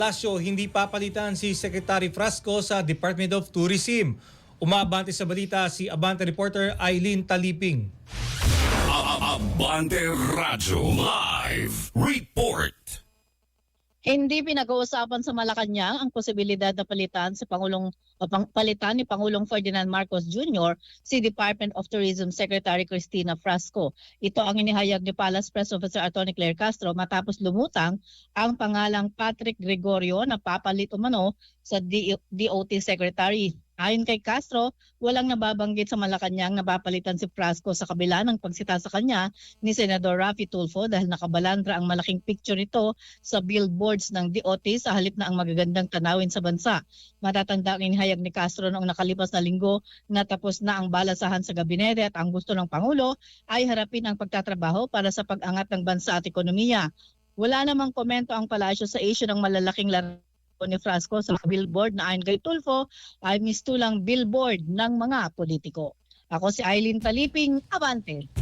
Palasyo, hindi papalitan si Secretary Frasco sa Department of Tourism. Umabante sa balita si Abante reporter Eileen Taliping. Abante Radyo Live Report. Hindi pinag-uusapan sa Malacanang ang posibilidad na palitan ni Pangulong Ferdinand Marcos Jr. si Department of Tourism Secretary Cristina Frasco. Ito ang inihayag ni Palace Press Officer Atty. Claire Castro matapos lumutang ang pangalang Patrick Gregorio na papalit umano sa DOT Secretary. Ayon kay Castro, walang nababanggit sa Malacanang na papalitan si Frasco sa kabila ng pagsita sa kanya ni Senador Raffy Tulfo dahil nakabalandra ang malaking picture nito sa billboards ng DOT sa halip na ang magagandang tanawin sa bansa. Matatanda ang inihayag ni Castro noong nakalipas na linggo na tapos na ang balasahan sa gabinete at ang gusto ng Pangulo ay harapin ang pagtatrabaho para sa pag-angat ng bansa at ekonomiya. Wala namang komento ang palasyo sa issue ng malalaking laro ni Frasco sa billboard na ayon kay Tulfo ay mistulang billboard ng mga politiko. Ako si Eileen Taliping, Abante.